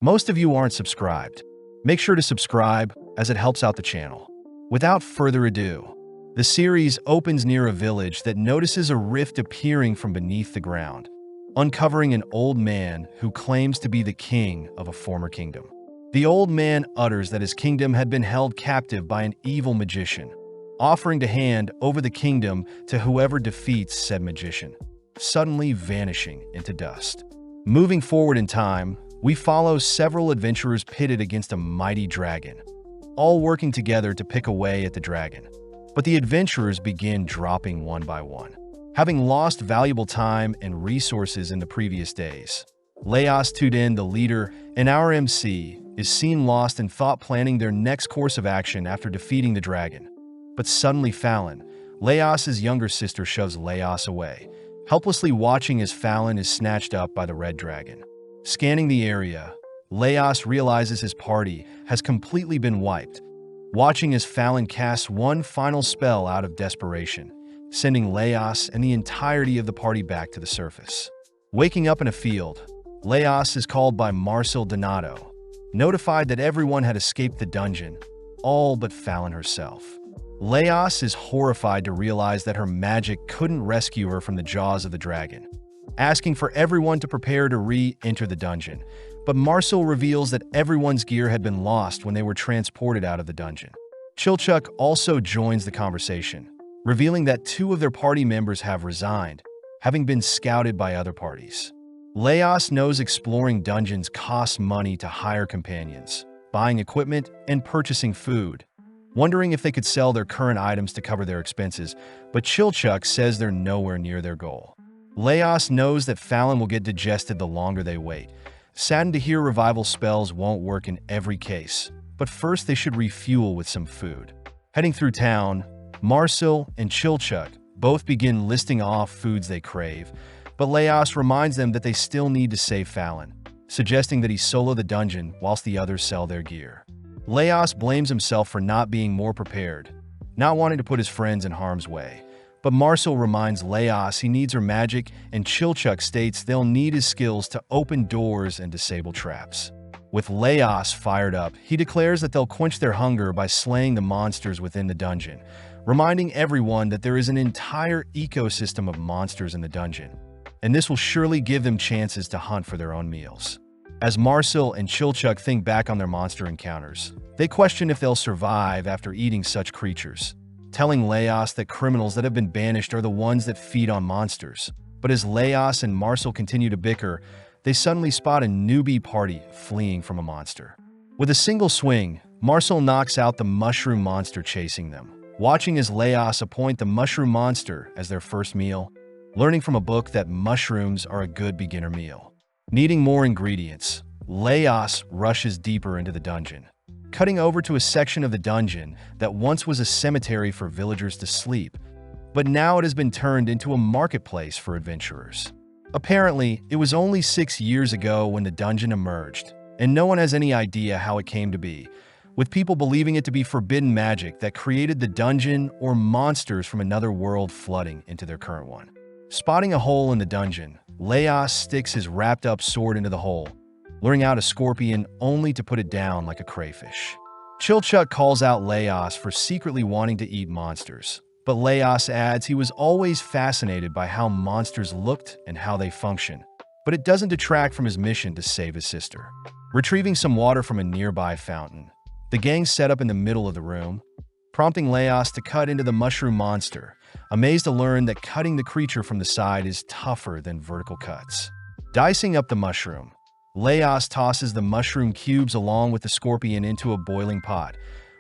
Most of you aren't subscribed. Make sure to subscribe, as it helps out the channel. Without further ado, the series opens near a village that notices a rift appearing from beneath the ground, uncovering an old man who claims to be the king of a former kingdom. The old man utters that his kingdom had been held captive by an evil magician, offering to hand over the kingdom to whoever defeats said magician, suddenly vanishing into dust. Moving forward in time, we follow several adventurers pitted against a mighty dragon, all working together to pick away at the dragon. But the adventurers begin dropping one by one, having lost valuable time and resources in the previous days. Laos Tudin, the leader, and our MC, is seen lost in thought, planning their next course of action after defeating the dragon. But suddenly Fallon, Laos's younger sister, shoves Laos away, helplessly watching as Fallon is snatched up by the red dragon. Scanning the area, Laos realizes his party has completely been wiped, watching as Fallon casts one final spell out of desperation, sending Laos and the entirety of the party back to the surface. Waking up in a field, Laos is called by Marcel Donato, notified that everyone had escaped the dungeon, all but Fallon herself. Laos is horrified to realize that her magic couldn't rescue her from the jaws of the dragon, asking for everyone to prepare to re-enter the dungeon, but Marcel reveals that everyone's gear had been lost when they were transported out of the dungeon. Chilchuck also joins the conversation, revealing that two of their party members have resigned, having been scouted by other parties. Laos knows exploring dungeons costs money to hire companions, buying equipment, and purchasing food, wondering if they could sell their current items to cover their expenses, but Chilchuck says they're nowhere near their goal. Laos knows that Fallon will get digested the longer they wait, saddened to hear revival spells won't work in every case, but first they should refuel with some food. Heading through town, Marcel and Chilchuck both begin listing off foods they crave, but Laos reminds them that they still need to save Fallon, suggesting that he solo the dungeon whilst the others sell their gear. Laos blames himself for not being more prepared, not wanting to put his friends in harm's way. But Marcel reminds Laos he needs her magic, and Chilchuck states they'll need his skills to open doors and disable traps. With Laos fired up, he declares that they'll quench their hunger by slaying the monsters within the dungeon, reminding everyone that there is an entire ecosystem of monsters in the dungeon, and this will surely give them chances to hunt for their own meals. As Marcel and Chilchuck think back on their monster encounters, they question if they'll survive after eating such creatures, telling Laos that criminals that have been banished are the ones that feed on monsters. But as Laos and Marcel continue to bicker, they suddenly spot a newbie party fleeing from a monster. With a single swing, Marcel knocks out the mushroom monster chasing them, watching as Laos appoint the mushroom monster as their first meal, learning from a book that mushrooms are a good beginner meal. Needing more ingredients, Laos rushes deeper into the dungeon, cutting over to a section of the dungeon that once was a cemetery for villagers to sleep, but now it has been turned into a marketplace for adventurers. Apparently, it was only 6 years ago when the dungeon emerged, and no one has any idea how it came to be, with people believing it to be forbidden magic that created the dungeon or monsters from another world flooding into their current one. Spotting a hole in the dungeon, Laos sticks his wrapped-up sword into the hole, luring out a scorpion only to put it down like a crayfish. Chilchuck calls out Laos for secretly wanting to eat monsters, but Laos adds he was always fascinated by how monsters looked and how they function, but it doesn't detract from his mission to save his sister. Retrieving some water from a nearby fountain, the gang set up in the middle of the room, prompting Laos to cut into the mushroom monster, amazed to learn that cutting the creature from the side is tougher than vertical cuts. Dicing up the mushroom, Laos tosses the mushroom cubes along with the scorpion into a boiling pot,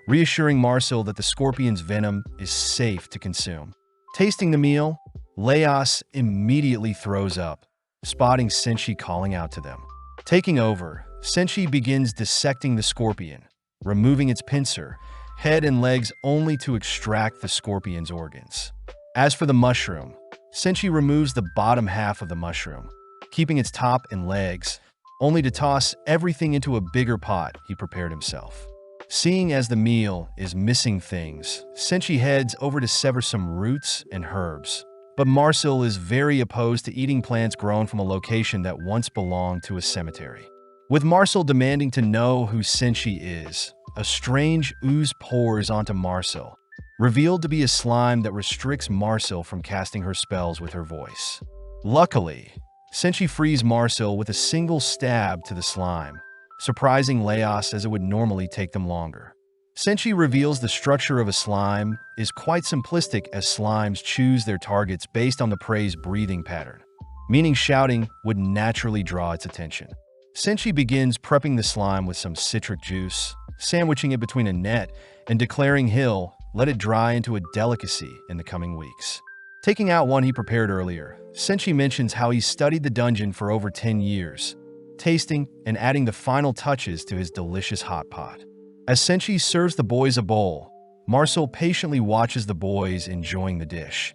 reassuring Marcel that the scorpion's venom is safe to consume. Tasting the meal, Laos immediately throws up, spotting Senshi calling out to them. Taking over, Senshi begins dissecting the scorpion, removing its pincer, head and legs only to extract the scorpion's organs. As for the mushroom, Senshi removes the bottom half of the mushroom, keeping its top and legs, only to toss everything into a bigger pot he prepared himself. Seeing as the meal is missing things, Senshi heads over to sever some roots and herbs. But Marcel is very opposed to eating plants grown from a location that once belonged to a cemetery. With Marcel demanding to know who Senshi is, a strange ooze pours onto Marcel, revealed to be a slime that restricts Marcel from casting her spells with her voice. Luckily, Senshi frees Marcel with a single stab to the slime, surprising Leos as it would normally take them longer. Senshi reveals the structure of a slime is quite simplistic, as slimes choose their targets based on the prey's breathing pattern, meaning shouting would naturally draw its attention. Senshi begins prepping the slime with some citric juice, sandwiching it between a net, and declaring he'll let it dry into a delicacy in the coming weeks. Taking out one he prepared earlier, Senshi mentions how he studied the dungeon for over 10 years, tasting and adding the final touches to his delicious hot pot. As Senshi serves the boys a bowl, Marcel patiently watches the boys enjoying the dish,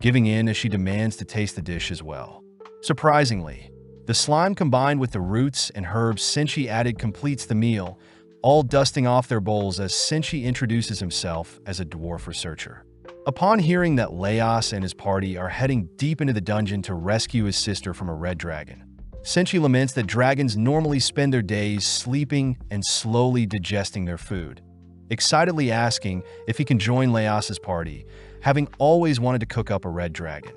giving in as she demands to taste the dish as well. Surprisingly, the slime combined with the roots and herbs Senshi added completes the meal, all dusting off their bowls as Senshi introduces himself as a dwarf researcher. Upon hearing that Leos and his party are heading deep into the dungeon to rescue his sister from a red dragon, Senshi laments that dragons normally spend their days sleeping and slowly digesting their food, excitedly asking if he can join Leos's party, having always wanted to cook up a red dragon.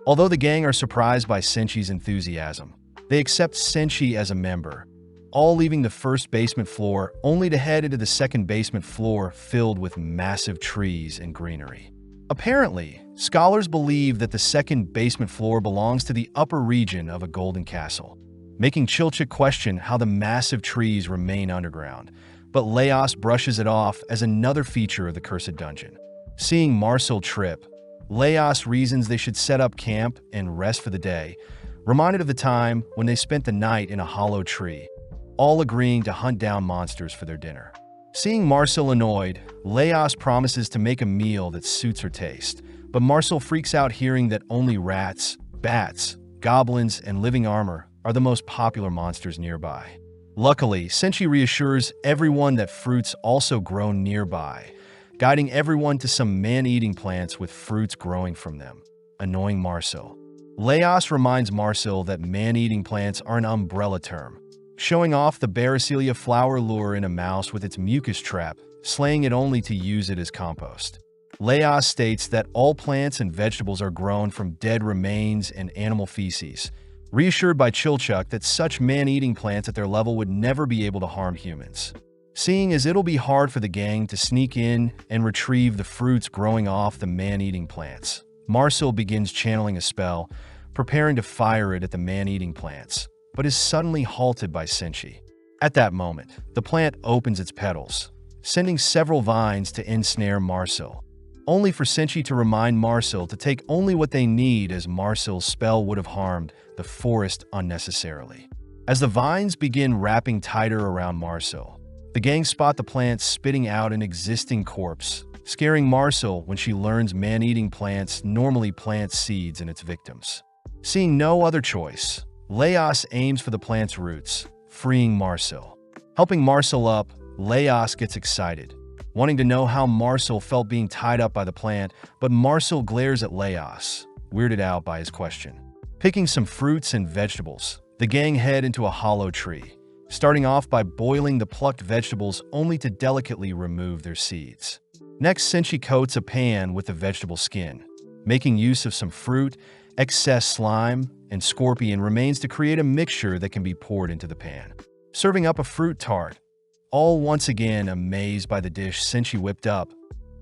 Although the gang are surprised by Senshi's enthusiasm, they accept Senshi as a member, all leaving the first basement floor only to head into the second basement floor filled with massive trees and greenery. Apparently, scholars believe that the second basement floor belongs to the upper region of a golden castle, making Chilchik question how the massive trees remain underground, but Leos brushes it off as another feature of the cursed dungeon. Seeing Marcel trip, Leos reasons they should set up camp and rest for the day, reminded of the time when they spent the night in a hollow tree, all agreeing to hunt down monsters for their dinner. Seeing Marcel annoyed, Leos promises to make a meal that suits her taste, but Marcel freaks out hearing that only rats, bats, goblins, and living armor are the most popular monsters nearby. Luckily, Senshi reassures everyone that fruits also grow nearby, guiding everyone to some man-eating plants with fruits growing from them, annoying Marcel. Leos reminds Marcel that man-eating plants are an umbrella term, showing off the Baracelia flower lure in a mouse with its mucus trap, slaying it only to use it as compost. Leos states that all plants and vegetables are grown from dead remains and animal feces, reassured by Chilchuk that such man-eating plants at their level would never be able to harm humans. Seeing as it'll be hard for the gang to sneak in and retrieve the fruits growing off the man-eating plants, Marcel begins channeling a spell, preparing to fire it at the man-eating plants, but is suddenly halted by Senshi. At that moment, the plant opens its petals, sending several vines to ensnare Marcel, only for Senshi to remind Marcel to take only what they need, as Marcel's spell would have harmed the forest unnecessarily. As the vines begin wrapping tighter around Marcel, the gang spot the plant spitting out an existing corpse, scaring Marcel when she learns man-eating plants normally plant seeds in its victims. Seeing no other choice, Leos aims for the plant's roots, freeing Marcel. Helping Marcel up, Leos gets excited, wanting to know how Marcel felt being tied up by the plant, but Marcel glares at Leos, weirded out by his question. Picking some fruits and vegetables, the gang head into a hollow tree, starting off by boiling the plucked vegetables only to delicately remove their seeds. Next, Senshi coats a pan with the vegetable skin, making use of some fruit, excess slime, and scorpion remains to create a mixture that can be poured into the pan. Serving up a fruit tart, all once again amazed by the dish Senshi whipped up,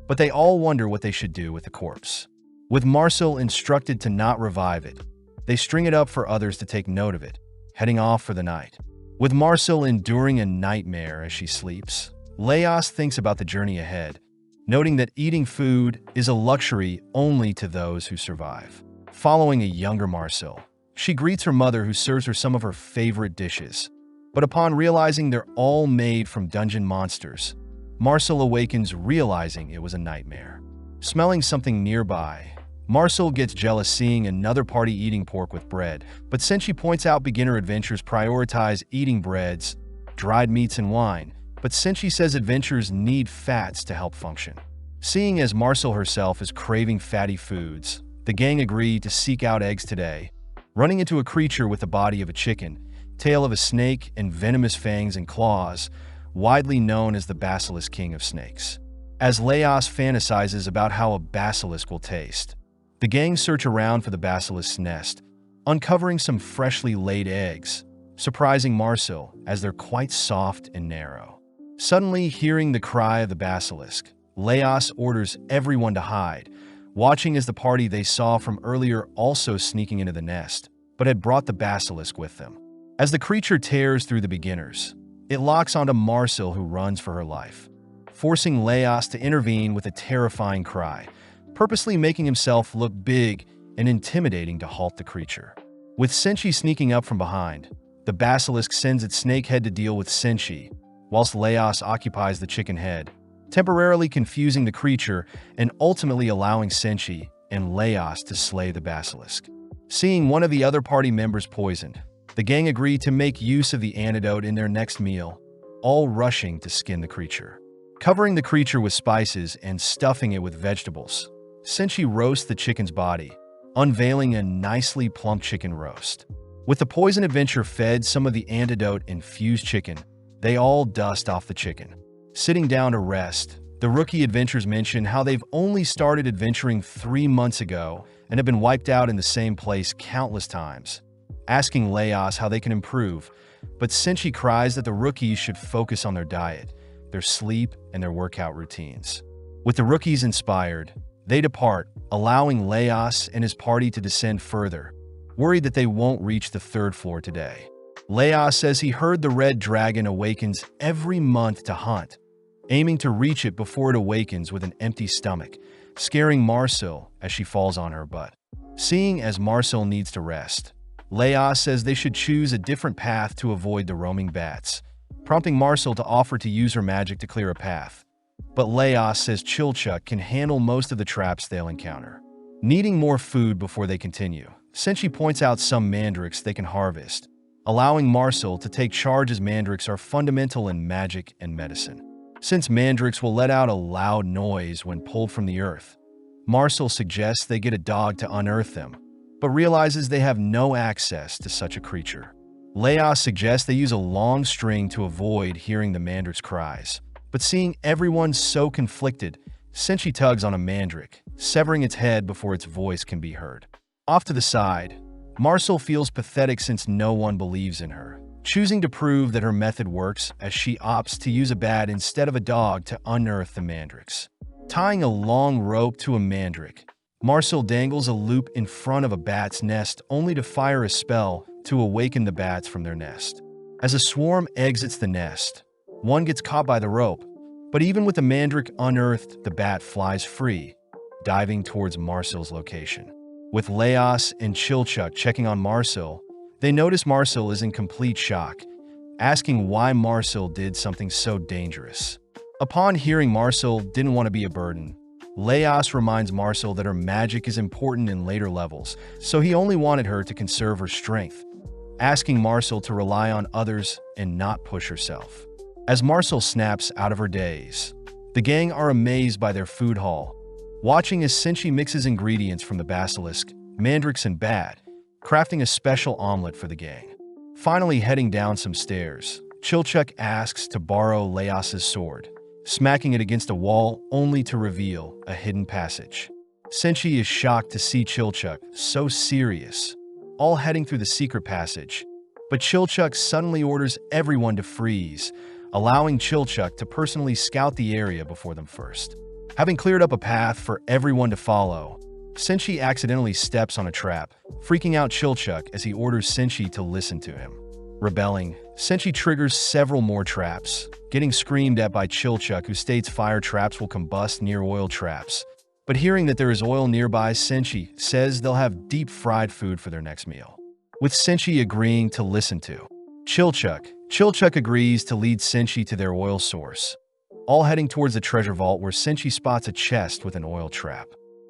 but they all wonder what they should do with the corpse. With Marcel instructed to not revive it, they string it up for others to take note of it, heading off for the night. With Marcel enduring a nightmare as she sleeps, Leos thinks about the journey ahead, noting that eating food is a luxury only to those who survive. Following a younger Marcel, she greets her mother, who serves her some of her favorite dishes. But upon realizing they're all made from dungeon monsters, Marcel awakens, realizing it was a nightmare. Smelling something nearby, Marcel gets jealous seeing another party eating pork with bread, but Senshi points out beginner adventures prioritize eating breads, dried meats, and wine, but Senshi says adventurers need fats to help function. Seeing as Marcel herself is craving fatty foods, the gang agree to seek out eggs today, running into a creature with the body of a chicken, tale of a snake and venomous fangs and claws, widely known as the Basilisk King of Snakes. As Leos fantasizes about how a basilisk will taste, the gang search around for the basilisk's nest, uncovering some freshly laid eggs, surprising Marcel as they're quite soft and narrow. Suddenly, hearing the cry of the basilisk, Leos orders everyone to hide, watching as the party they saw from earlier also sneaking into the nest, but had brought the basilisk with them. As the creature tears through the beginners, it locks onto Marcel, who runs for her life, forcing Leos to intervene with a terrifying cry, purposely making himself look big and intimidating to halt the creature. With Senshi sneaking up from behind, the basilisk sends its snake head to deal with Senshi, whilst Leos occupies the chicken head, temporarily confusing the creature and ultimately allowing Senshi and Leos to slay the basilisk. Seeing one of the other party members poisoned, the gang agreed to make use of the antidote in their next meal, all rushing to skin the creature. Covering the creature with spices and stuffing it with vegetables, Senshi roasts the chicken's body, unveiling a nicely plump chicken roast. With the poison adventure fed some of the antidote-infused chicken, they all dust off the chicken. Sitting down to rest, the rookie adventurers mention how they've only started adventuring 3 months ago and have been wiped out in the same place countless times, asking Leos how they can improve, but Senshi cries that the rookies should focus on their diet, their sleep, and their workout routines. With the rookies inspired, they depart, allowing Leos and his party to descend further, worried that they won't reach the 3rd floor today. Leos says he heard the red dragon awakens every month to hunt, aiming to reach it before it awakens with an empty stomach, scaring Marcel as she falls on her butt. Seeing as Marcel needs to rest, Leos says they should choose a different path to avoid the roaming bats, prompting Marcel to offer to use her magic to clear a path. But Leos says Chilchuck can handle most of the traps they'll encounter. Needing more food before they continue, Senshi points out some mandrakes they can harvest, allowing Marcel to take charge as mandrakes are fundamental in magic and medicine. Since mandrakes will let out a loud noise when pulled from the earth, Marcel suggests they get a dog to unearth them, but realizes they have no access to such a creature. Leos suggests they use a long string to avoid hearing the mandrake's cries, but seeing everyone so conflicted, Senshi tugs on a mandrake, severing its head before its voice can be heard. Off to the side, Marcel feels pathetic since no one believes in her, choosing to prove that her method works as she opts to use a bat instead of a dog to unearth the mandrakes. Tying a long rope to a mandrake, Marcel dangles a loop in front of a bat's nest only to fire a spell to awaken the bats from their nest. As a swarm exits the nest, one gets caught by the rope, but even with the mandrake unearthed, the bat flies free, diving towards Marcel's location. With Leos and Chilchuck checking on Marcel, they notice Marcel is in complete shock, asking why Marcel did something so dangerous. Upon hearing Marcel didn't want to be a burden, Leos reminds Marcel that her magic is important in later levels, so he only wanted her to conserve her strength, asking Marcel to rely on others and not push herself. As Marcel snaps out of her daze, the gang are amazed by their food haul, watching as Senshi mixes ingredients from the basilisk, mandrakes, and bat, crafting a special omelet for the gang. Finally heading down some stairs, Chilchuck asks to borrow Leos's sword, smacking it against a wall only to reveal a hidden passage. Senshi is shocked to see Chilchuck so serious, all heading through the secret passage, but Chilchuck suddenly orders everyone to freeze, allowing Chilchuck to personally scout the area before them first. Having cleared up a path for everyone to follow, Senshi accidentally steps on a trap, freaking out Chilchuck as he orders Senshi to listen to him. Rebelling, Senshi triggers several more traps, getting screamed at by Chilchuck, who states fire traps will combust near oil traps. But hearing that there is oil nearby, Senshi says they'll have deep-fried food for their next meal. With Senshi agreeing to listen to Chilchuck agrees to lead Senshi to their oil source, all heading towards the treasure vault where Senshi spots a chest with an oil trap.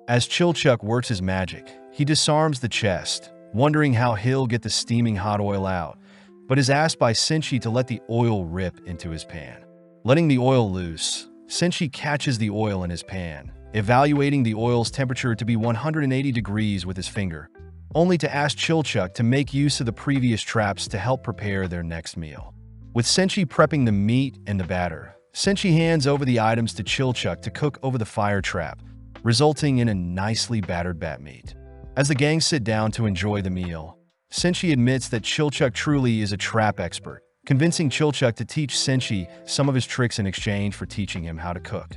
As Chilchuck works his magic, he disarms the chest, wondering how he'll get the steaming hot oil out, but is asked by Senshi to let the oil rip into his pan. Letting the oil loose, Senshi catches the oil in his pan, evaluating the oil's temperature to be 180 degrees with his finger, only to ask Chilchuck to make use of the previous traps to help prepare their next meal. With Senshi prepping the meat and the batter, Senshi hands over the items to Chilchuck to cook over the fire trap, resulting in a nicely battered bat meat. As the gang sit down to enjoy the meal, Senshi admits that Chilchuck truly is a trap expert, convincing Chilchuck to teach Senshi some of his tricks in exchange for teaching him how to cook.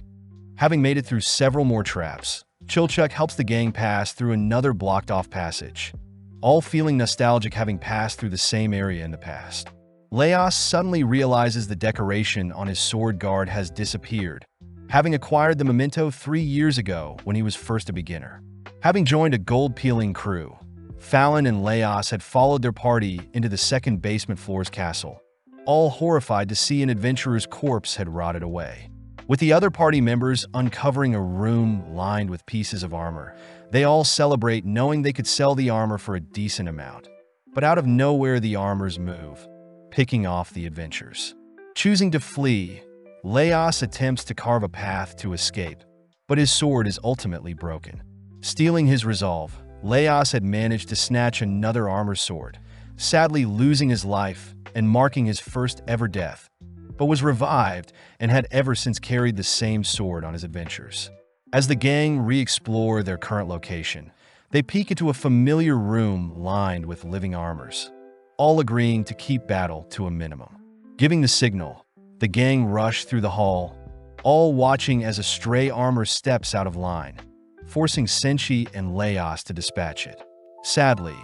Having made it through several more traps, Chilchuck helps the gang pass through another blocked-off passage, all feeling nostalgic having passed through the same area in the past. Leos suddenly realizes the decoration on his sword guard has disappeared, having acquired the memento 3 years ago when he was first a beginner. Having joined a gold-peeling crew, Fallon and Leos had followed their party into the second basement floor's castle, all horrified to see an adventurer's corpse had rotted away. With the other party members uncovering a room lined with pieces of armor, they all celebrate knowing they could sell the armor for a decent amount. But out of nowhere the armors move, picking off the adventurers. Choosing to flee, Leos attempts to carve a path to escape, but his sword is ultimately broken. Stealing his resolve, Leos had managed to snatch another armor sword, sadly losing his life and marking his first ever death, but was revived and had ever since carried the same sword on his adventures. As the gang re-explore their current location, they peek into a familiar room lined with living armors, all agreeing to keep battle to a minimum. Giving the signal, the gang rush through the hall, all watching as a stray armor steps out of line, forcing Senshi and Leos to dispatch it. Sadly,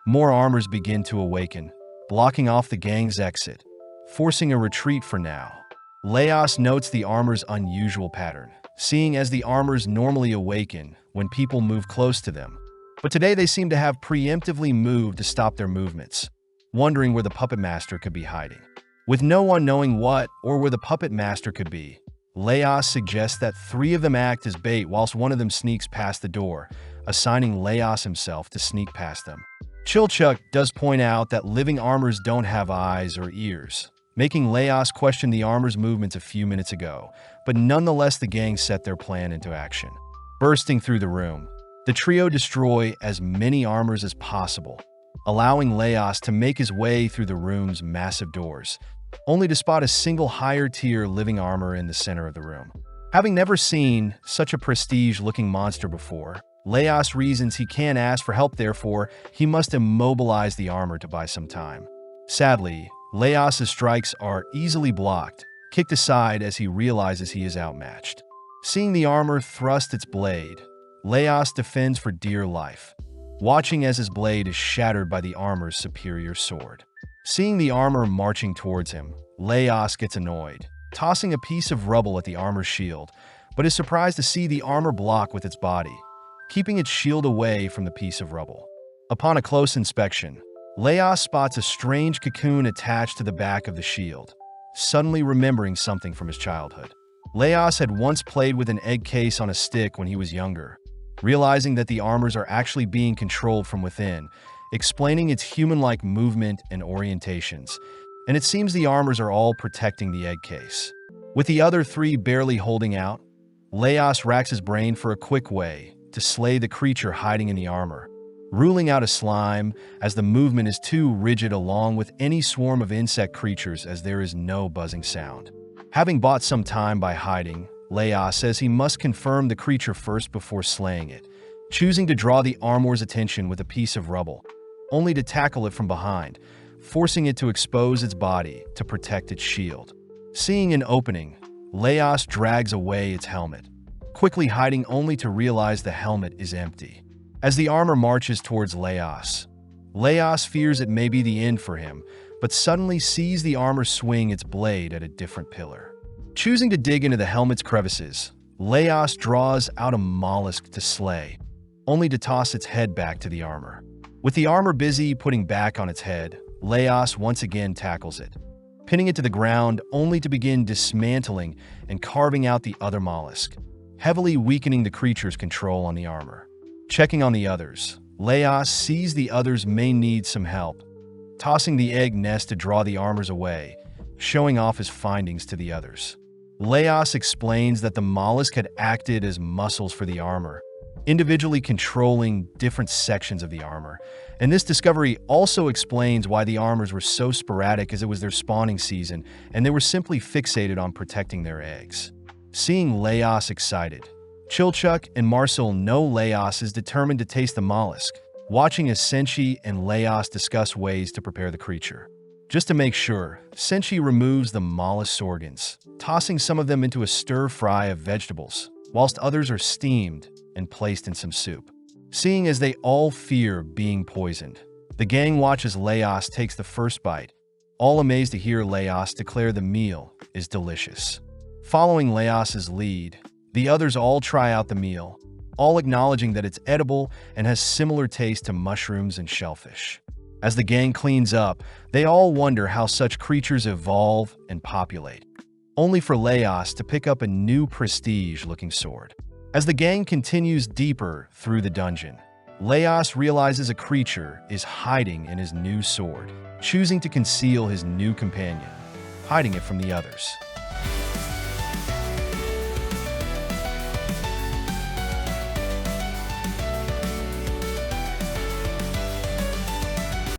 more armors begin to awaken, blocking off the gang's exit, forcing a retreat for now. Leos notes the armor's unusual pattern, seeing as the armors normally awaken when people move close to them, but today they seem to have preemptively moved to stop their movements, wondering where the puppet master could be hiding. With no one knowing what or where the puppet master could be, Leos suggests that 3 of them act as bait whilst one of them sneaks past the door, assigning Leos himself to sneak past them. Chilchuck does point out that living armors don't have eyes or ears, making Leos question the armor's movements a few minutes ago, but nonetheless the gang set their plan into action. Bursting through the room, the trio destroy as many armors as possible, allowing Leos to make his way through the room's massive doors, only to spot a single higher-tier living armor in the center of the room. Having never seen such a prestige-looking monster before, Leos reasons he can't ask for help, therefore he must immobilize the armor to buy some time. Sadly, Leos' strikes are easily blocked, kicked aside as he realizes he is outmatched. Seeing the armor thrust its blade, Leos defends for dear life, watching as his blade is shattered by the armor's superior sword. Seeing the armor marching towards him, Leos gets annoyed, tossing a piece of rubble at the armor's shield, but is surprised to see the armor block with its body, keeping its shield away from the piece of rubble. Upon a close inspection, Leos spots a strange cocoon attached to the back of the shield, suddenly remembering something from his childhood. Leos had once played with an egg case on a stick when he was younger, realizing that the armors are actually being controlled from within, explaining its human-like movement and orientations, and it seems the armors are all protecting the egg case. With the other 3 barely holding out, Leos racks his brain for a quick way to slay the creature hiding in the armor, ruling out a slime as the movement is too rigid along with any swarm of insect creatures as there is no buzzing sound. Having bought some time by hiding, Leos says he must confirm the creature first before slaying it, choosing to draw the armor's attention with a piece of rubble, only to tackle it from behind, forcing it to expose its body to protect its shield. Seeing an opening, Leos drags away its helmet, quickly hiding only to realize the helmet is empty. As the armor marches towards Leos, Leos fears it may be the end for him, but suddenly sees the armor swing its blade at a different pillar. Choosing to dig into the helmet's crevices, Leos draws out a mollusk to slay, only to toss its head back to the armor. With the armor busy putting back on its head, Leos once again tackles it, pinning it to the ground only to begin dismantling and carving out the other mollusk, heavily weakening the creature's control on the armor. Checking on the others, Leos sees the others may need some help, tossing the egg nest to draw the armors away, showing off his findings to the others. Leos explains that the mollusk had acted as muscles for the armor, individually controlling different sections of the armor. And this discovery also explains why the armors were so sporadic, as it was their spawning season, and they were simply fixated on protecting their eggs. Seeing Leos excited, Chilchuck and Marcel know Leos is determined to taste the mollusk, watching as Senshi and Leos discuss ways to prepare the creature. Just to make sure, Senshi removes the mollusk's organs, tossing some of them into a stir-fry of vegetables, whilst others are steamed and placed in some soup. Seeing as they all fear being poisoned, the gang watches Leos takes the first bite, all amazed to hear Leos declare the meal is delicious. Following Leos's lead, the others all try out the meal, all acknowledging that it's edible and has similar taste to mushrooms and shellfish. As the gang cleans up, they all wonder how such creatures evolve and populate, only for Leos to pick up a new prestige-looking sword. As the gang continues deeper through the dungeon, Leos realizes a creature is hiding in his new sword, choosing to conceal his new companion, hiding it from the others.